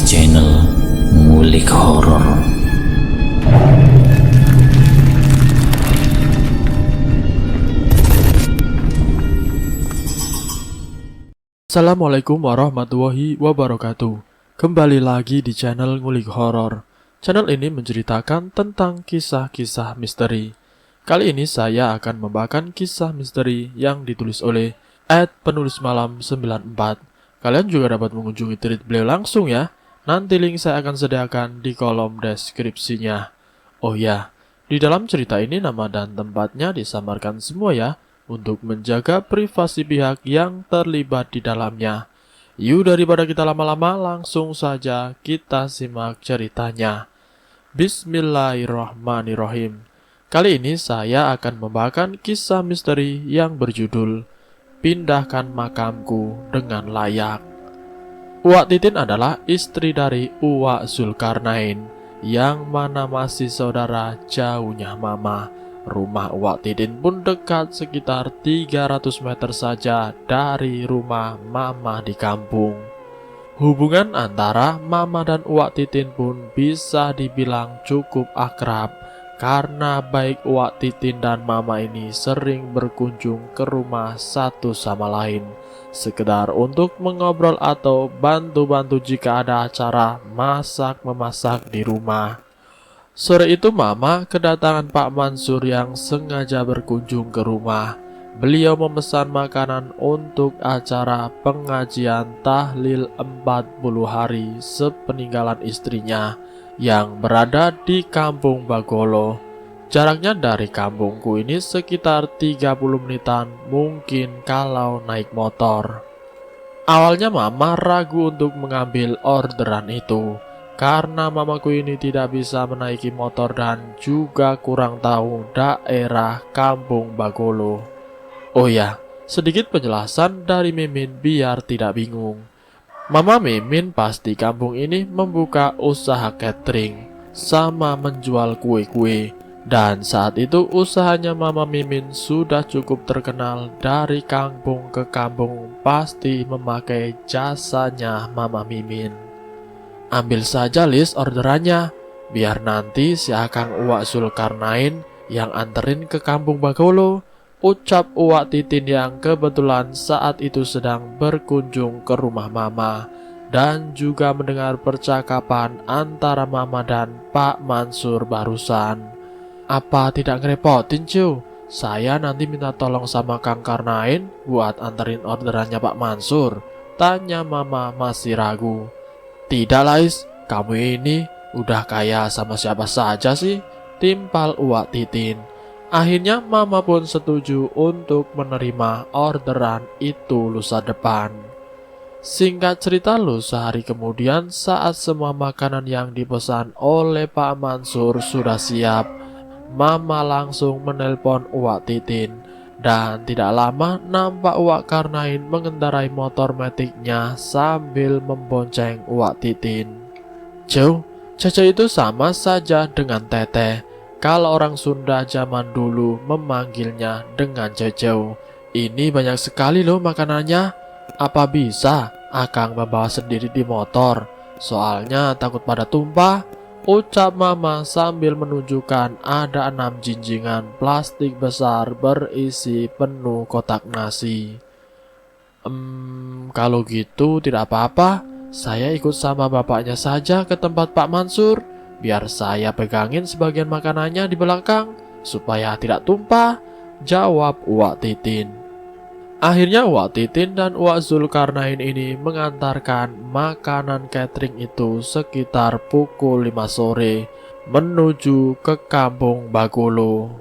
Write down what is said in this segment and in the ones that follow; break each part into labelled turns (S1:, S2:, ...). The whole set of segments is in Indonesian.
S1: channel Ngulik Horor.
S2: Assalamualaikum warahmatullahi wabarakatuh. Kembali lagi di channel Ngulik Horor. Channel ini menceritakan tentang kisah-kisah misteri. Kali ini saya akan membawakan kisah misteri yang ditulis oleh @penulismalam94. Kalian juga dapat mengunjungi tweet beliau langsung ya. Nanti link saya akan sediakan di kolom deskripsinya. Oh ya, di dalam cerita ini nama dan tempatnya disamarkan semua ya, untuk menjaga privasi pihak yang terlibat di dalamnya. Yuk, daripada kita lama-lama, langsung saja kita simak ceritanya. Bismillahirrahmanirrahim. Kali ini saya akan membawakan kisah misteri yang berjudul Pindahkan Makamku dengan Layak. Uwak Titin adalah istri dari Uwak Zulkarnain, yang mana masih saudara jauhnya mama. Rumah Uwak Titin pun dekat, sekitar 300 meter saja dari rumah mama di kampung. Hubungan antara mama dan Uwak Titin pun bisa dibilang cukup akrab, karena baik Uwak Titin dan mama ini sering berkunjung ke rumah satu sama lain, sekedar untuk mengobrol atau bantu-bantu jika ada acara masak-memasak di rumah. Sore itu mama kedatangan Pak Mansur yang sengaja berkunjung ke rumah. Beliau memesan makanan untuk acara pengajian tahlil 40 hari sepeninggalan istrinya yang berada di kampung Bagolo. Jaraknya dari kampungku ini sekitar 30 menitan mungkin kalau naik motor. Awalnya mama ragu untuk mengambil orderan itu, karena mamaku ini tidak bisa menaiki motor dan juga kurang tahu daerah kampung Bagolo. Oh ya, sedikit penjelasan dari Mimin biar tidak bingung. Mama Mimin pas di kampung ini membuka usaha catering sama menjual kue-kue. Dan saat itu usahanya Mama Mimin sudah cukup terkenal, dari kampung ke kampung pasti memakai jasanya Mama Mimin. Ambil saja list orderannya, biar nanti si Akang Uwak Zulkarnain yang anterin ke kampung Bagolo, ucap Uwak Titin yang kebetulan saat itu sedang berkunjung ke rumah mama dan juga mendengar percakapan antara mama dan Pak Mansur barusan. Apa tidak ngerepotin cu? Saya nanti minta tolong sama Kang Karnain buat anterin orderannya Pak Mansur, tanya mama masih ragu. Tidak Lais, kamu ini udah kaya sama siapa saja sih, timpal Uwak Titin. Akhirnya mama pun setuju untuk menerima orderan itu lusa depan. Singkat cerita, lusa hari kemudian saat semua makanan yang dipesan oleh Pak Mansur sudah siap, mama langsung menelpon Uwak Titin. Dan tidak lama nampak Uwak Karnain mengendarai motor metiknya sambil membonceng Uwak Titin. Jauh, Caca itu sama saja dengan Teteh. Kalau orang Sunda zaman dulu memanggilnya dengan Ceceu. Ini banyak sekali loh makanannya. Apa bisa Akang membawa sendiri di motor? Soalnya takut pada tumpah, ucap mama sambil menunjukkan ada 6 jinjingan plastik besar berisi penuh kotak nasi. Kalau gitu tidak apa-apa. Saya ikut sama bapaknya saja ke tempat Pak Mansur. Biar saya pegangin sebagian makanannya di belakang, supaya tidak tumpah, jawab Uwak Titin. Akhirnya Uwak Titin dan Uwak Zulkarnain ini mengantarkan makanan catering itu sekitar pukul 5 sore menuju ke kampung Bagolo.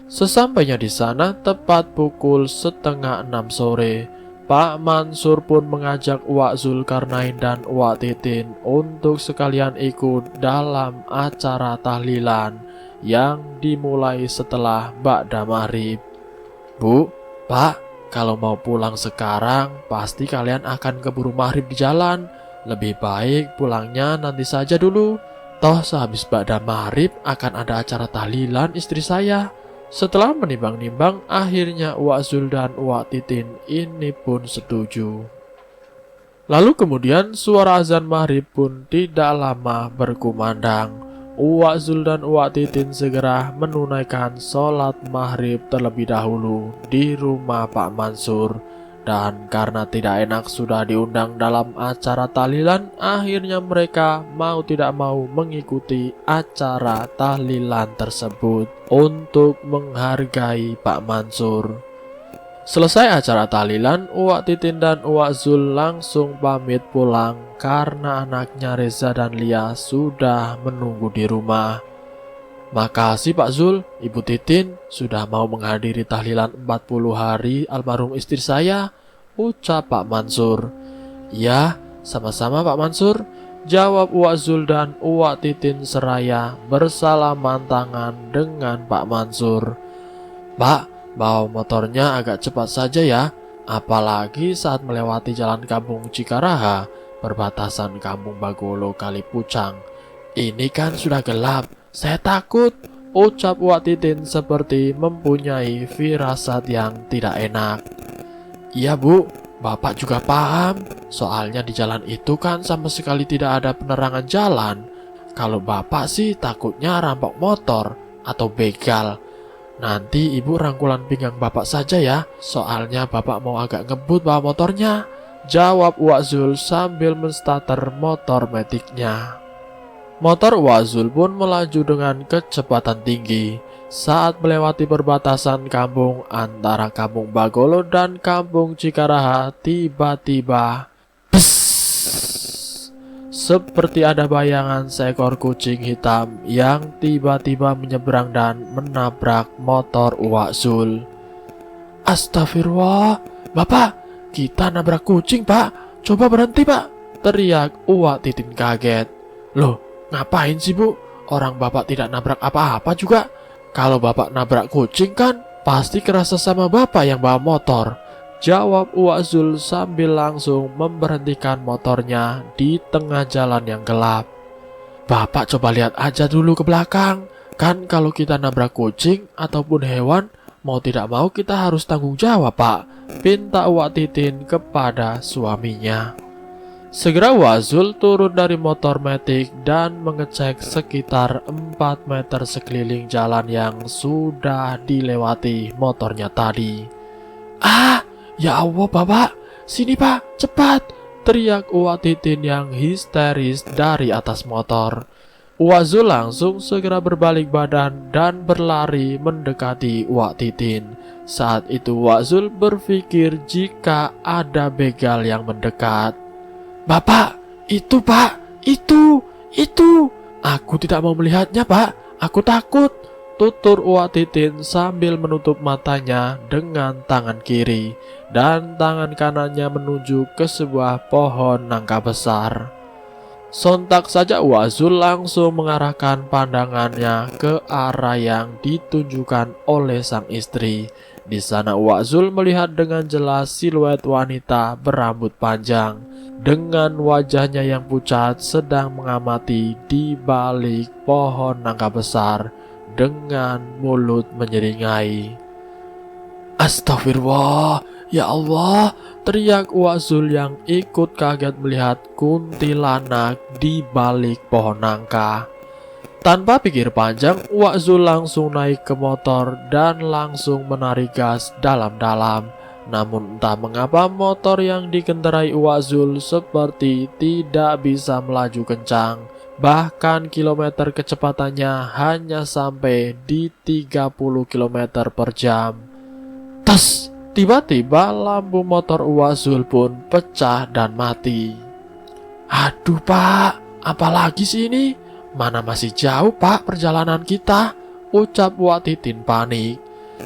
S2: Sesampainya di sana tepat pukul setengah 6 sore, Pak Mansur pun mengajak Uwak Zulkarnain dan Uwak Titin untuk sekalian ikut dalam acara tahlilan yang dimulai setelah ba'da maghrib. Bu, Pak, kalau mau pulang sekarang pasti kalian akan keburu maghrib di jalan. Lebih baik pulangnya nanti saja dulu. Toh sehabis ba'da maghrib akan ada acara tahlilan istri saya. Setelah menimbang-nimbang, akhirnya Uwak Zul dan Uwak Titin ini pun setuju. Lalu kemudian suara azan maghrib pun tidak lama berkumandang. Uwak Zul dan Uwak Titin segera menunaikan sholat maghrib terlebih dahulu di rumah Pak Mansur. Dan karena tidak enak sudah diundang dalam acara tahlilan, akhirnya mereka mau tidak mau mengikuti acara tahlilan tersebut untuk menghargai Pak Mansur. Selesai acara tahlilan, Uwak Titin dan Uwak Zul langsung pamit pulang karena anaknya Reza dan Lia sudah menunggu di rumah. Makasih Pak Zul, Ibu Titin sudah mau menghadiri tahlilan 40 hari almarhum istri saya, ucap Pak Mansur. Ya, sama-sama Pak Mansur, jawab Uwak Zul dan Uwak Titin seraya bersalaman tangan dengan Pak Mansur. Pak, bawa motornya agak cepat saja ya, apalagi saat melewati jalan kampung Cikaraha, perbatasan kampung Bagolo Kalipucang. Ini kan sudah gelap, saya takut, ucap Uwak Titin seperti mempunyai firasat yang tidak enak. Iya Bu, Bapak juga paham, soalnya di jalan itu kan sama sekali tidak ada penerangan jalan. Kalau Bapak sih takutnya rampok motor atau begal. Nanti Ibu rangkulan pinggang Bapak saja ya, soalnya Bapak mau agak ngebut bawa motornya, jawab Uwak Zul sambil menstarter motor metiknya. Motor Uwak Zul pun melaju dengan kecepatan tinggi. Saat melewati perbatasan kampung antara kampung Bagolo dan kampung Cikaraha, tiba-tiba seperti ada bayangan seekor kucing hitam yang tiba-tiba menyeberang dan menabrak motor Uwak Zul. Astagfirullah, Bapak, kita nabrak kucing Pak, coba berhenti Pak, teriak Uwak Titin kaget. Loh, ngapain sih Bu? Orang Bapak tidak nabrak apa-apa juga. Kalau Bapak nabrak kucing kan pasti kerasa sama Bapak yang bawa motor, jawab Uwak Zul sambil langsung memberhentikan motornya di tengah jalan yang gelap. Bapak coba lihat aja dulu ke belakang, kan kalau kita nabrak kucing ataupun hewan, mau tidak mau kita harus tanggung jawab Pak, pinta Uwak Titin kepada suaminya. Segera Uwak Zul turun dari motor metik dan mengecek sekitar 4 meter sekeliling jalan yang sudah dilewati motornya tadi. Ah, ya Allah Bapak, sini Pak, cepat, teriak Uwak Titin yang histeris dari atas motor. Uwak Zul langsung segera berbalik badan dan berlari mendekati Uwak Titin. Saat itu Uwak Zul berpikir jika ada begal yang mendekat. Bapak, itu Pak, itu, aku tidak mau melihatnya Pak, aku takut, tutur Uwak Titin sambil menutup matanya dengan tangan kiri dan tangan kanannya menuju ke sebuah pohon nangka besar. Sontak saja Uwak Zul langsung mengarahkan pandangannya ke arah yang ditunjukkan oleh sang istri. Di sana Uwak Zul melihat dengan jelas siluet wanita berambut panjang dengan wajahnya yang pucat sedang mengamati di balik pohon nangka besar dengan mulut menyeringai. Astagfirullah, ya Allah, teriak Uwak Zul yang ikut kaget melihat kuntilanak di balik pohon nangka. Tanpa pikir panjang, Uwak Zul langsung naik ke motor dan langsung menarik gas dalam-dalam. Namun entah mengapa motor yang dikendarai Uwak Zul seperti tidak bisa melaju kencang. Bahkan kilometer kecepatannya hanya sampai di 30 km per jam. Tes! Tiba-tiba lampu motor Uwak Zul pun pecah dan mati. Aduh Pak, apalagi sih ini? Mana masih jauh Pak perjalanan kita, ucap Uwak Titin panik.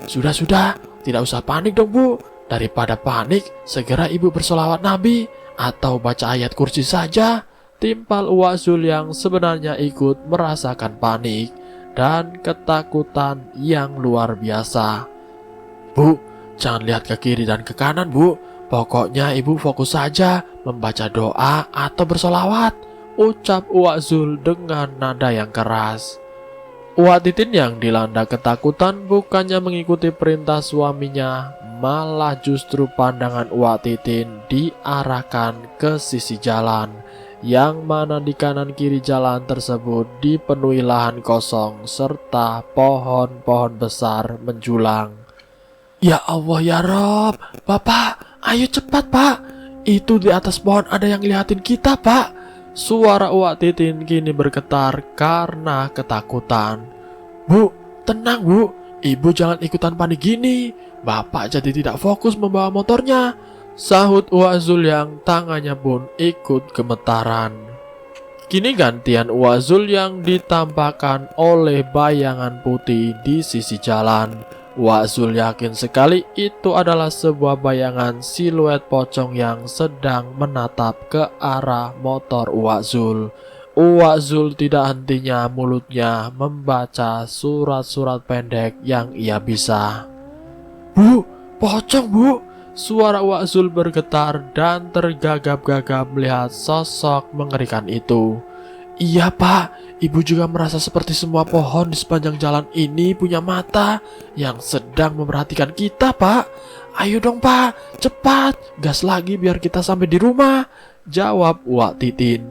S2: Sudah, tidak usah panik dong Bu. Daripada panik, segera Ibu bersolawat Nabi atau baca ayat kursi saja, timpal Uwak Zul yang sebenarnya ikut merasakan panik dan ketakutan yang luar biasa. Bu, jangan lihat ke kiri dan ke kanan Bu, pokoknya Ibu fokus saja membaca doa atau bersolawat, ucap Uwak Zul dengan nada yang keras. Uwak Titin yang dilanda ketakutan bukannya mengikuti perintah suaminya, malah justru pandangan Uwak Titin diarahkan ke sisi jalan, yang mana di kanan kiri jalan tersebut dipenuhi lahan kosong serta pohon-pohon besar menjulang. Ya Allah ya Rob, Bapak, ayo cepat Pak, itu di atas pohon ada yang ngeliatin kita Pak. Suara Uwak Titin kini bergetar karena ketakutan. Bu, tenang Bu, Ibu jangan ikutan panik gini, Bapak jadi tidak fokus membawa motornya, sahut Uwak Zul yang tangannya pun ikut gemetaran. Kini gantian Uwak Zul yang ditampakkan oleh bayangan putih di sisi jalan. Uwak Zul yakin sekali itu adalah sebuah bayangan siluet pocong yang sedang menatap ke arah motor Uwak Zul. Uwak Zul tidak hentinya mulutnya membaca surat-surat pendek yang ia bisa. Bu, pocong Bu! Suara Uwak Zul bergetar dan tergagap-gagap melihat sosok mengerikan itu. Iya Pak, Ibu juga merasa seperti semua pohon di sepanjang jalan ini punya mata yang sedang memperhatikan kita Pak. Ayo dong Pak, cepat, gas lagi biar kita sampai di rumah, jawab Uwak Titin.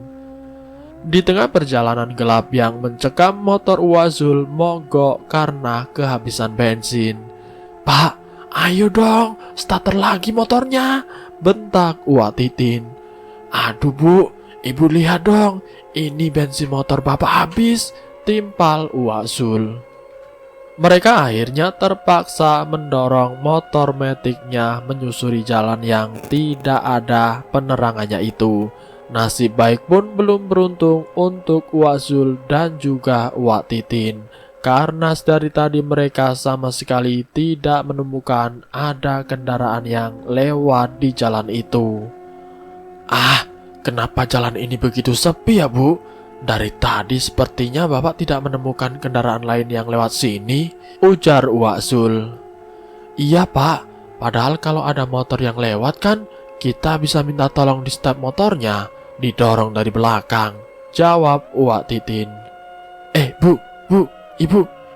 S2: Di tengah perjalanan gelap yang mencekam, motor Uwak Zul mogok karena kehabisan bensin. Pak, ayo dong, starter lagi motornya, bentak Uwak Titin. Aduh Bu, Ibu lihat dong, ini bensin motor Bapak habis, timpal Uwak Zul. Mereka akhirnya terpaksa mendorong motor metiknya menyusuri jalan yang tidak ada penerangannya itu. Nasib baik pun belum beruntung untuk Uwak Zul dan juga Uwak Titin, karena dari tadi mereka sama sekali tidak menemukan ada kendaraan yang lewat di jalan itu. Kenapa jalan ini begitu sepi ya Bu? Dari tadi sepertinya Bapak tidak menemukan kendaraan lain yang lewat sini, ujar Uwak Zul. Iya Pak, padahal kalau ada motor yang lewat kan kita bisa minta tolong di stop motornya, didorong dari belakang, jawab Uwak Titin. Bu,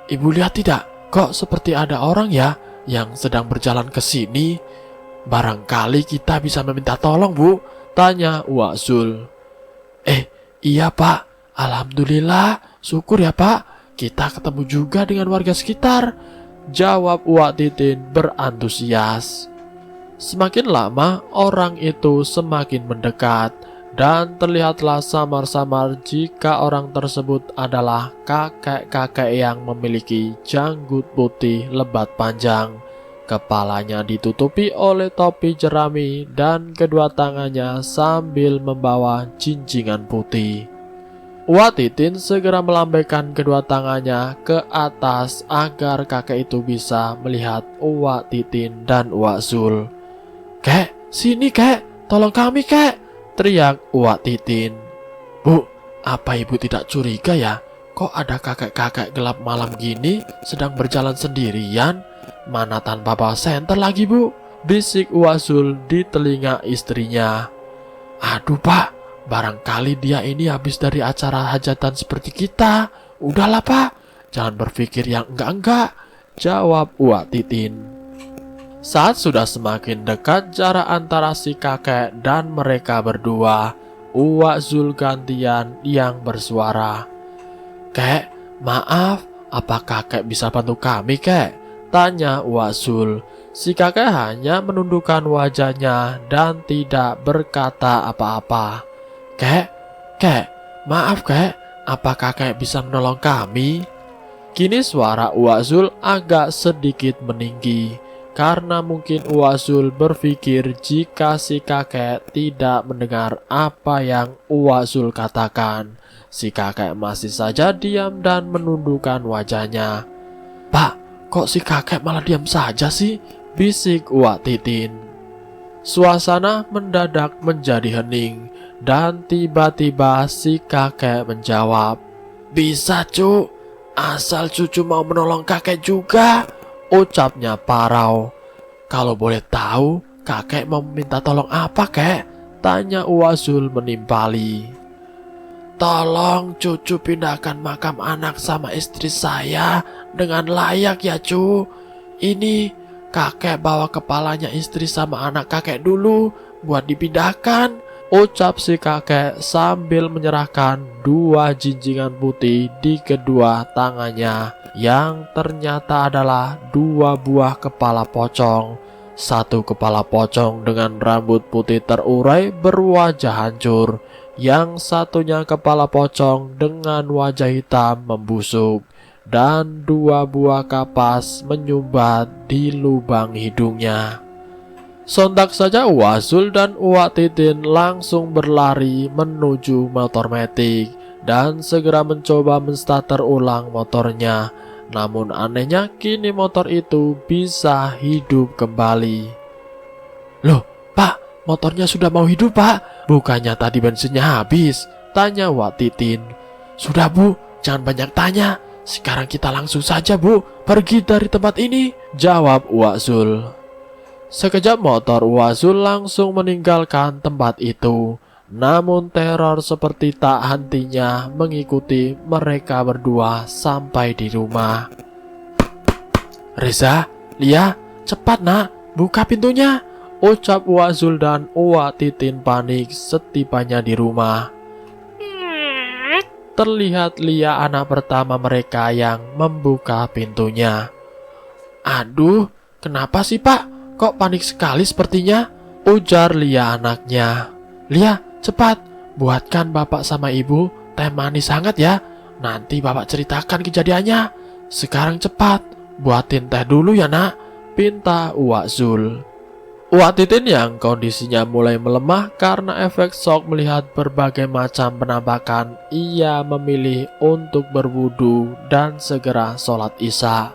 S2: Ibu lihat tidak? Kok seperti ada orang ya yang sedang berjalan ke sini? Barangkali kita bisa meminta tolong Bu, tanya Uwak Zul. Iya Pak, alhamdulillah, syukur ya Pak, kita ketemu juga dengan warga sekitar, jawab Uwak Titin berantusias. Semakin lama orang itu semakin mendekat, dan terlihatlah samar-samar jika orang tersebut adalah kakek-kakek yang memiliki janggut putih lebat panjang. Kepalanya ditutupi oleh topi jerami dan kedua tangannya sambil membawa jinjingan putih. Uwak Titin segera melambaikan kedua tangannya ke atas agar kakek itu bisa melihat Uwak Titin dan Uwak Zul. Kek, sini kek, tolong kami kek, teriak Uwak Titin. Bu, apa Ibu tidak curiga ya? Kok ada kakek-kakek gelap malam gini sedang berjalan sendirian? Mana tanpa bawa senter lagi Bu, bisik Uwak Zul di telinga istrinya. Aduh Pak, barangkali dia ini habis dari acara hajatan seperti kita. Udahlah Pak, jangan berpikir yang enggak-enggak, jawab Uwak Titin. Saat sudah semakin dekat jarak antara si kakek dan mereka berdua, Uwak Zul gantian yang bersuara. Kek, maaf, apa kakek bisa bantu kami kek? Tanya Uwak Zul. Si kakek hanya menundukkan wajahnya dan tidak berkata apa-apa. Kek, maaf kek, apa kakek bisa menolong kami? Kini suara Uwak Zul agak sedikit meninggi, karena mungkin Uwak Zul berpikir jika si kakek tidak mendengar apa yang Uwak Zul katakan. Si kakek masih saja diam dan menundukkan wajahnya. Pak, kok si kakek malah diam saja sih? Bisik Uwak Titin. Suasana mendadak menjadi hening, dan tiba-tiba si kakek menjawab. Bisa cu, asal cucu mau menolong kakek juga, ucapnya parau. Kalau boleh tahu, kakek mau minta tolong apa kek? Tanya Uwak Zul menimpali. Tolong cucu pindahkan makam anak sama istri saya dengan layak ya cu. Ini kakek bawa kepalanya istri sama anak kakek dulu buat dipindahkan, ucap si kakek sambil menyerahkan 2 jinjingan putih di kedua tangannya yang ternyata adalah 2 buah kepala pocong. 1 kepala pocong dengan rambut putih terurai berwajah hancur, yang satunya kepala pocong dengan wajah hitam membusuk, dan 2 buah kapas menyumbat di lubang hidungnya. Sontak saja Wak Zul dan Wak Titin langsung berlari menuju motor metik dan segera mencoba menstarter ulang motornya. Namun anehnya kini motor itu bisa hidup kembali. Loh, Pak, motornya sudah mau hidup, Pak. Bukannya tadi bensinnya habis? Tanya Wak Titin. Sudah, Bu, jangan banyak tanya. Sekarang kita langsung saja, Bu, pergi dari tempat ini, jawab Wak Zul. Sekejap motor Wak Zul langsung meninggalkan tempat itu. Namun teror seperti tak hentinya mengikuti mereka berdua sampai di rumah. Reza, Lia, cepat nak, buka pintunya, ucap Wak Zul dan Wak Titin panik setibanya di rumah. Terlihat Lia anak pertama mereka yang membuka pintunya. Aduh, kenapa sih Pak? Kok panik sekali sepertinya? Ujar Lia anaknya. Lia, cepat, buatkan bapak sama ibu teh manis hangat ya. Nanti bapak ceritakan kejadiannya. Sekarang cepat, buatin teh dulu ya nak, pinta Wak Zul. Wak Titin yang kondisinya mulai melemah karena efek shock melihat berbagai macam penampakan, ia memilih untuk berwudu dan segera sholat isya.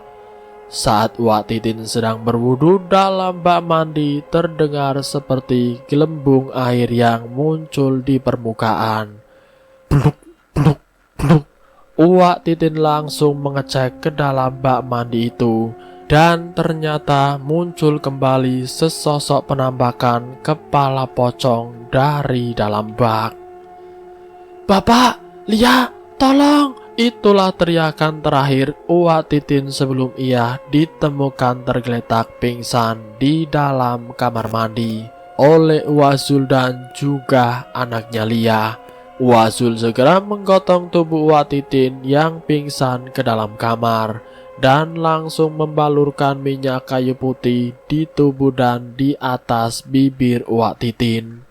S2: Saat Wak Titin sedang berwudu, dalam bak mandi terdengar seperti gelembung air yang muncul di permukaan. Pluk, pluk, pluk. Wak Titin langsung mengecek ke dalam bak mandi itu. Dan ternyata muncul kembali sesosok penampakan kepala pocong dari dalam bak. Bapak, Lia, tolong! Itulah teriakan terakhir Wak Titin sebelum ia ditemukan tergeletak pingsan di dalam kamar mandi oleh Wak Zul dan juga anaknya Lia. Wak Zul segera menggotong tubuh Wak Titin yang pingsan ke dalam kamar dan langsung membalurkan minyak kayu putih di tubuh dan di atas bibir Wak Titin.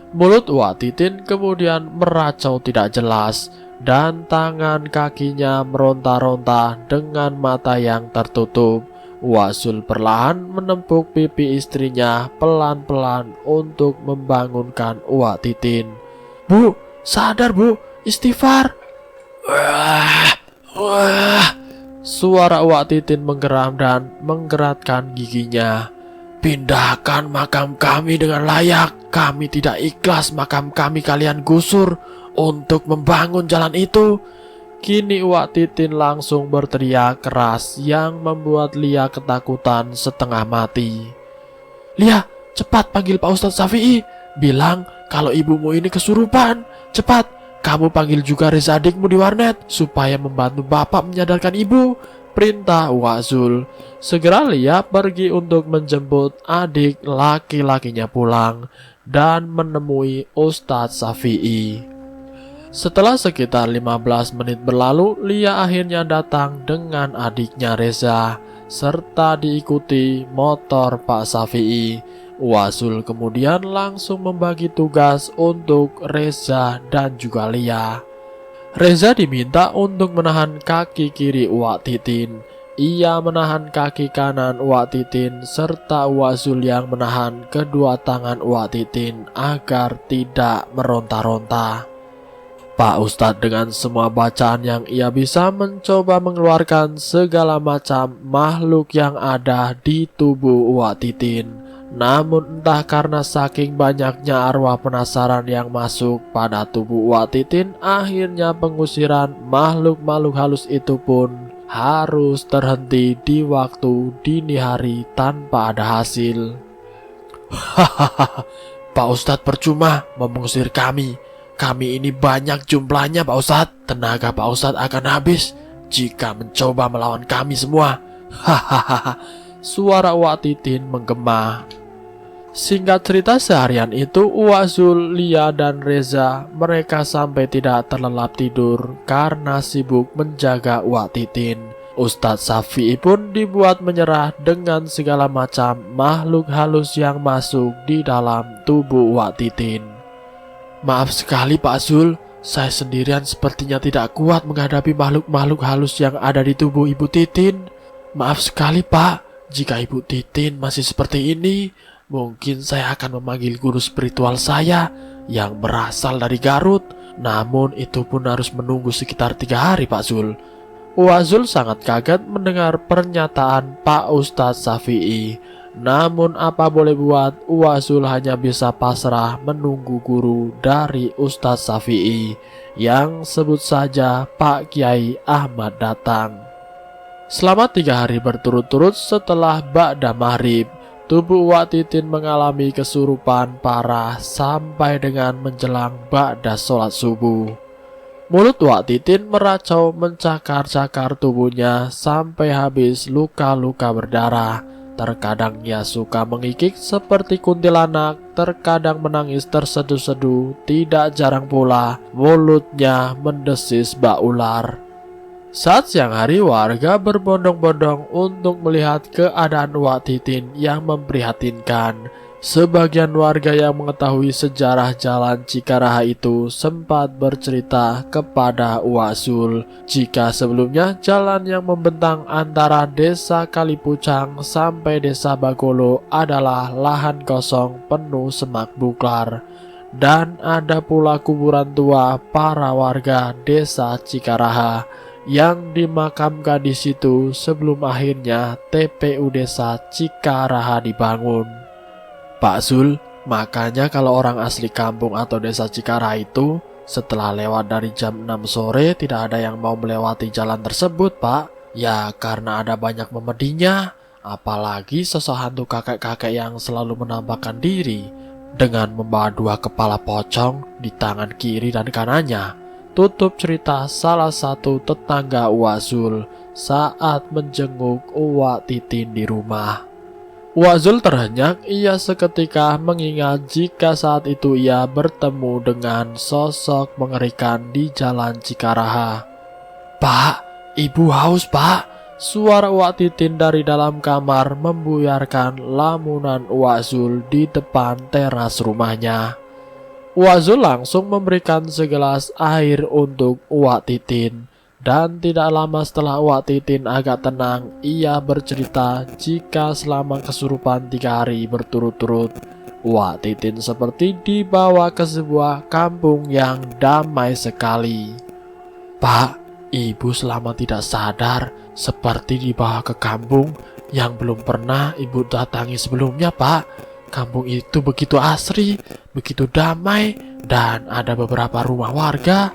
S2: Mulut Wak Titin kemudian meracau tidak jelas dan tangan kakinya meronta-ronta dengan mata yang tertutup. Wak Zul perlahan menempuk pipi istrinya pelan-pelan untuk membangunkan Wak Titin. Bu, sadar Bu, istighfar. Suara Wak Titin menggeram dan menggerakkan giginya. Pindahkan makam kami dengan layak. Kami tidak ikhlas makam kami kalian gusur untuk membangun jalan itu. Kini Wak Titin langsung berteriak keras yang membuat Lia ketakutan setengah mati. Lia, cepat panggil Pak Ustadz Syafi'i. Bilang kalau ibumu ini kesurupan. Cepat. Kamu panggil juga Reza adikmu di warnet supaya membantu bapak menyadarkan ibu, perintah Wak Zul. Segera Lia pergi untuk menjemput adik laki-lakinya pulang dan menemui Ustadz Syafi'i. Setelah sekitar 15 menit berlalu, Lia akhirnya datang dengan adiknya Reza serta diikuti motor Pak Syafi'i. Wak Zul kemudian langsung membagi tugas untuk Reza dan juga Lia. Reza diminta untuk menahan kaki kiri Wak Titin. Ia menahan kaki kanan Wak Titin serta Wak Zul yang menahan kedua tangan Wak Titin agar tidak meronta-ronta. Pak Ustadz dengan semua bacaan yang ia bisa mencoba mengeluarkan segala macam makhluk yang ada di tubuh Wak Titin. Namun entah karena saking banyaknya arwah penasaran yang masuk pada tubuh Wak Titin, akhirnya pengusiran makhluk-makhluk halus itu pun harus terhenti di waktu dini hari tanpa ada hasil. Hahaha, Pak Ustadz percuma mengusir kami. Kami ini banyak jumlahnya Pak Ustadz. Tenaga Pak Ustadz akan habis. jika mencoba melawan kami semua. Hahaha, suara Uwak Titin menggema. Singkat cerita, seharian itu Uwak Zul, Lia, dan Reza mereka sampai tidak terlelap tidur karena sibuk menjaga Uwak Titin. Ustadz Syafi'i pun dibuat menyerah dengan segala macam makhluk halus yang masuk di dalam tubuh Uwak Titin. Maaf sekali Pak Zul, saya sendirian sepertinya tidak kuat menghadapi makhluk-makhluk halus yang ada di tubuh Ibu Titin. Maaf sekali Pak, jika Ibu Titin masih seperti ini, mungkin saya akan memanggil guru spiritual saya yang berasal dari Garut. Namun itu pun harus menunggu sekitar 3 hari Pak Zul. Uwak Zul sangat kaget mendengar pernyataan Pak Ustadz Syafi'i. Namun apa boleh buat, Uwak Zul hanya bisa pasrah menunggu guru dari Ustadz Syafi'i yang sebut saja Pak Kiai Ahmad datang. Selama 3 hari berturut-turut setelah ba'da maghrib, tubuh Uwak Titin mengalami kesurupan parah sampai dengan menjelang ba'da sholat subuh. Mulut Uwak Titin meracau mencakar-cakar tubuhnya sampai habis luka-luka berdarah. Terkadang ia suka mengikik seperti kuntilanak, terkadang menangis terseduh-seduh, tidak jarang pula mulutnya mendesis bak ular. Saat siang hari, warga berbondong-bondong untuk melihat keadaan Uwak Titin yang memprihatinkan. Sebagian warga yang mengetahui sejarah jalan Cikaraha itu sempat bercerita kepada Uwak Zul jika sebelumnya jalan yang membentang antara desa Kalipucang sampai desa Bagolo adalah lahan kosong penuh semak belukar, dan ada pula kuburan tua para warga desa Cikaraha yang dimakamkan di situ sebelum akhirnya TPU desa Cikaraha dibangun. Pak Zul, makanya kalau orang asli kampung atau desa Cikaraha itu setelah lewat dari jam 6 sore tidak ada yang mau melewati jalan tersebut Pak. Ya karena ada banyak memedinya, apalagi sosok hantu kakek-kakek yang selalu menampakkan diri dengan membawa 2 kepala pocong di tangan kiri dan kanannya. Tutup cerita salah satu tetangga Uwak Zul saat menjenguk Uwak Titin di rumah. Uwak Zul terhenyak, ia seketika mengingat jika saat itu ia bertemu dengan sosok mengerikan di jalan Cikaraha. Pak, ibu haus Pak. Suara Uwak Titin dari dalam kamar membuyarkan lamunan Uwak Zul di depan teras rumahnya. Uwak Zul langsung memberikan segelas air untuk Uwak Titin. Dan tidak lama setelah Uwak Titin agak tenang, ia bercerita jika selama kesurupan 3 hari berturut-turut, Uwak Titin seperti dibawa ke sebuah kampung yang damai sekali. Pak, ibu selama tidak sadar seperti dibawa ke kampung yang belum pernah ibu datangi sebelumnya Pak. Kampung itu begitu asri, begitu damai, dan ada beberapa rumah warga.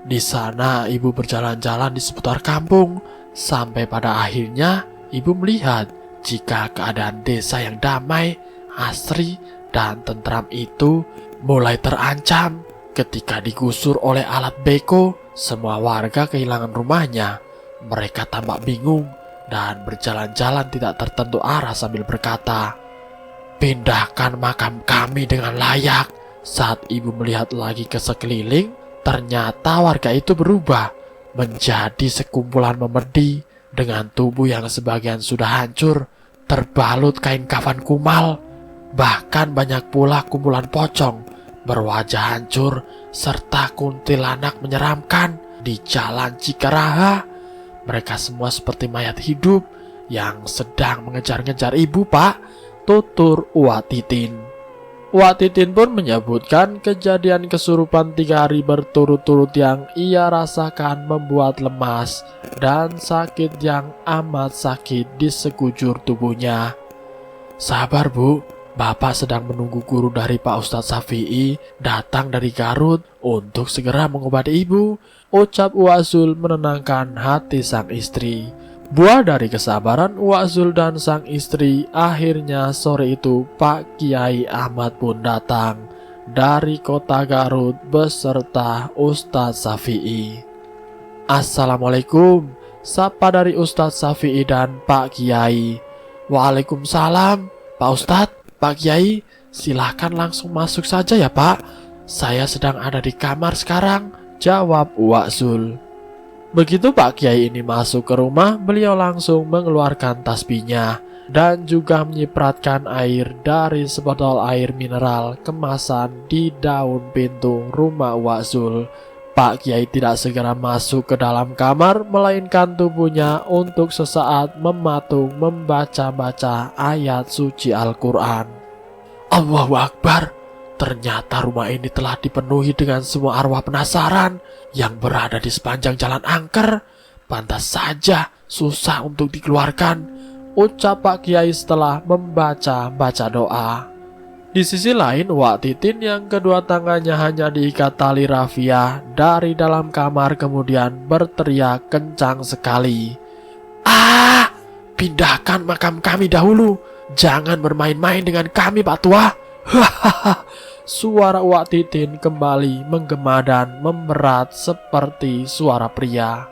S2: Di sana ibu berjalan-jalan di seputar kampung, sampai pada akhirnya ibu melihat jika keadaan desa yang damai, asri, dan tentram itu mulai terancam ketika digusur oleh alat beko. Semua warga kehilangan rumahnya. Mereka tampak bingung dan berjalan-jalan tidak tertentu arah sambil berkata, "Pindahkan makam kami dengan layak." Saat ibu melihat lagi ke sekeliling, ternyata warga itu berubah menjadi sekumpulan memedi dengan tubuh yang sebagian sudah hancur, terbalut kain kafan kumal. Bahkan banyak pula kumpulan pocong berwajah hancur serta kuntilanak menyeramkan di jalan Cikaraha. Mereka semua seperti mayat hidup yang sedang mengejar-ngejar ibu Pak, tutur Uwak Titin. Uwak Titin pun menyebutkan kejadian kesurupan 3 hari berturut-turut yang ia rasakan membuat lemas dan sakit yang amat sakit di sekujur tubuhnya. Sabar Bu, Bapak sedang menunggu guru dari Pak Ustadz Syafi'i datang dari Garut untuk segera mengobati ibu, ucap Uwak Zul menenangkan hati sang istri. Buah dari kesabaran Uwak Zul dan sang istri, akhirnya sore itu Pak Kiai Ahmad pun datang dari kota Garut beserta Ustadz Syafi'i. "Assalamualaikum," sapa dari Ustadz Syafi'i dan Pak Kiai. "Waalaikumsalam, Pak Ustadz, Pak Kiai, silahkan langsung masuk saja ya Pak. Saya sedang ada di kamar sekarang," jawab Uwak Zul. Begitu Pak Kiai ini masuk ke rumah, beliau langsung mengeluarkan tasbihnya dan juga menyipratkan air dari sebotol air mineral kemasan di daun pintu rumah Uwak Zul. Pak Kiai tidak segera masuk ke dalam kamar, melainkan tubuhnya untuk sesaat mematung membaca-baca ayat suci Al-Quran. Allahu Akbar, ternyata rumah ini telah dipenuhi dengan semua arwah penasaran yang berada di sepanjang jalan angker. Pantas saja susah untuk dikeluarkan, ucap Pak Kiai setelah membaca-baca doa. Di sisi lain, Wak Titin yang kedua tangannya hanya diikat tali rafia dari dalam kamar kemudian berteriak kencang sekali. "Ah, pindahkan makam kami dahulu. Jangan bermain-main dengan kami, Pak Tua." Hahaha. Suara Wak Titin kembali menggema dan memberat seperti suara pria.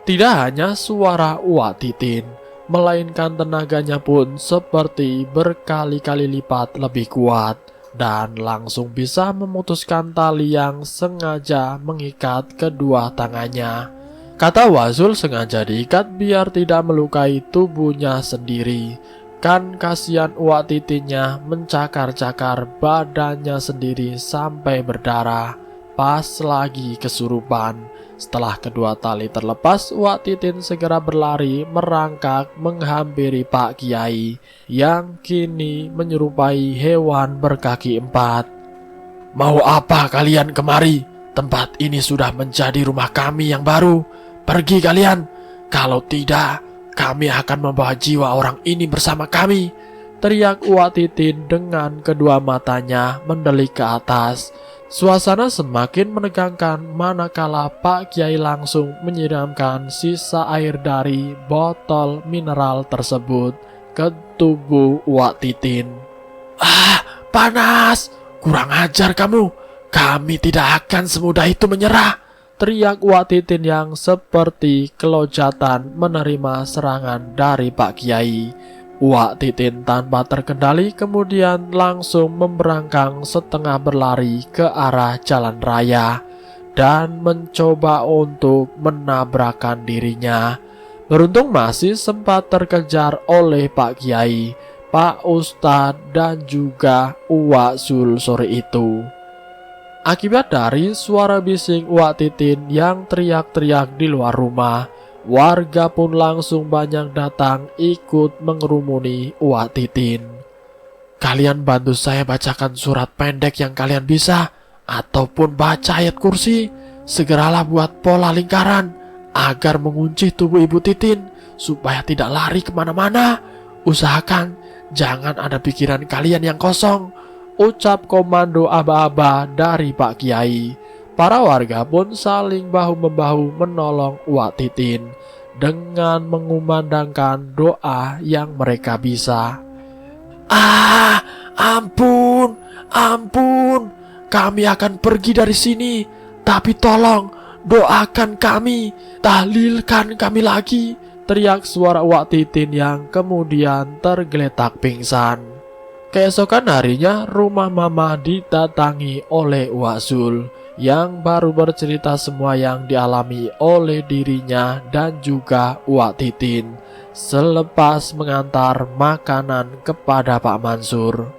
S2: Tidak hanya suara Wak Titin, melainkan tenaganya pun seperti berkali-kali lipat lebih kuat dan langsung bisa memutuskan tali yang sengaja mengikat kedua tangannya. Kata Wazul sengaja diikat biar tidak melukai tubuhnya sendiri. Kan kasihan Uwak Titinnya mencakar-cakar badannya sendiri sampai berdarah pas lagi kesurupan. Setelah kedua tali terlepas, Wak Titin segera berlari merangkak menghampiri Pak Kiai yang kini menyerupai hewan berkaki empat. "Mau apa kalian kemari? Tempat ini sudah menjadi rumah kami yang baru. Pergi kalian, kalau tidak kami akan membawa jiwa orang ini bersama kami," teriak Wak Titin dengan kedua matanya mendelik ke atas. Suasana semakin menegangkan manakala Pak Kiai langsung menyiramkan sisa air dari botol mineral tersebut ke tubuh Wak Titin. "Ah, panas! Kurang ajar kamu! Kami tidak akan semudah itu menyerah!" teriak Wak Titin yang seperti kelojatan menerima serangan dari Pak Kiai. Wak Titin tanpa terkendali kemudian langsung memberangkang setengah berlari ke arah jalan raya dan mencoba untuk menabrakkan dirinya. Beruntung masih sempat terkejar oleh Pak Kiai, Pak Ustadz dan juga Uwak Zul sore itu. Akibat dari suara bising Wak Titin yang teriak-teriak di luar rumah, warga pun langsung banyak datang ikut mengerumuni Wak Titin. "Kalian bantu saya bacakan surat pendek yang kalian bisa, ataupun baca ayat kursi. Segeralah buat pola lingkaran agar mengunci tubuh Ibu Titin supaya tidak lari kemana-mana. Usahakan jangan ada pikiran kalian yang kosong," ucap komando aba-aba dari Pak Kiai. Para warga pun saling bahu-membahu menolong Wak Titin dengan mengumandangkan doa yang mereka bisa. "Ah, ampun, ampun, kami akan pergi dari sini, tapi tolong doakan kami, tahlilkan kami lagi," teriak suara Wak Titin yang kemudian tergeletak pingsan. Keesokan harinya, rumah Mama didatangi oleh Uwak Zul yang baru bercerita semua yang dialami oleh dirinya dan juga Uwak Titin selepas mengantar makanan kepada Pak Mansur.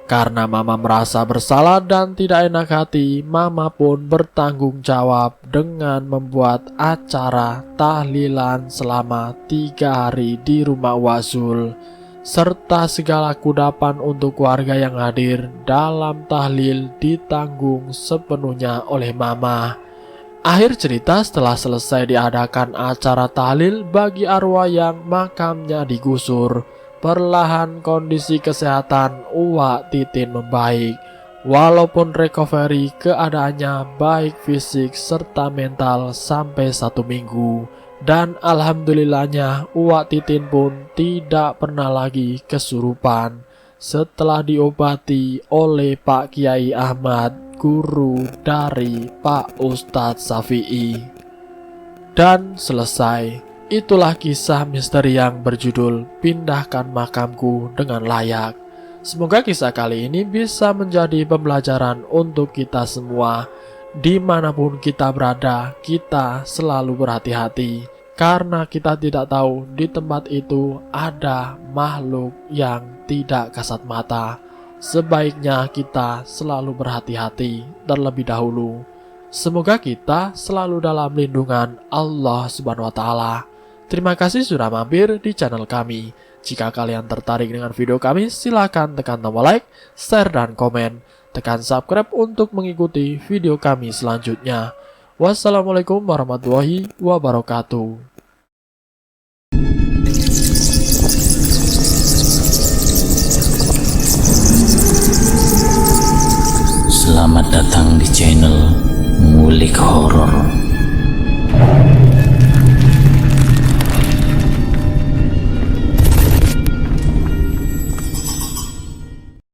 S2: Karena Mama merasa bersalah dan tidak enak hati, Mama pun bertanggung jawab dengan membuat acara tahlilan selama 3 hari di rumah Uwak Zul, serta segala kudapan untuk warga yang hadir dalam tahlil ditanggung sepenuhnya oleh Mama. Akhir cerita, setelah selesai diadakan acara tahlil bagi arwah yang makamnya digusur, perlahan kondisi kesehatan Uwak Titin membaik. Walaupun recovery keadaannya baik fisik serta mental sampai 1 minggu. Dan alhamdulillahnya Uwak Titin pun tidak pernah lagi kesurupan setelah diobati oleh Pak Kiai Ahmad, guru dari Pak Ustadz Syafi'i. dan selesai. Itulah kisah misteri yang berjudul Pindahkan Makamku dengan Layak. Semoga kisah kali ini bisa menjadi pembelajaran untuk kita semua. Dimanapun kita berada, kita selalu berhati-hati, karena kita tidak tahu di tempat itu ada makhluk yang tidak kasat mata. Sebaiknya kita selalu berhati-hati terlebih dahulu. Semoga kita selalu dalam lindungan Allah Subhanahu wa Ta'ala. Terima kasih sudah mampir di channel kami. Jika kalian tertarik dengan video kami, silakan tekan tombol like, share, dan komen. Tekan subscribe untuk mengikuti video kami selanjutnya. Wassalamualaikum warahmatullahi wabarakatuh.
S1: Selamat datang di channel Ngulik Horor.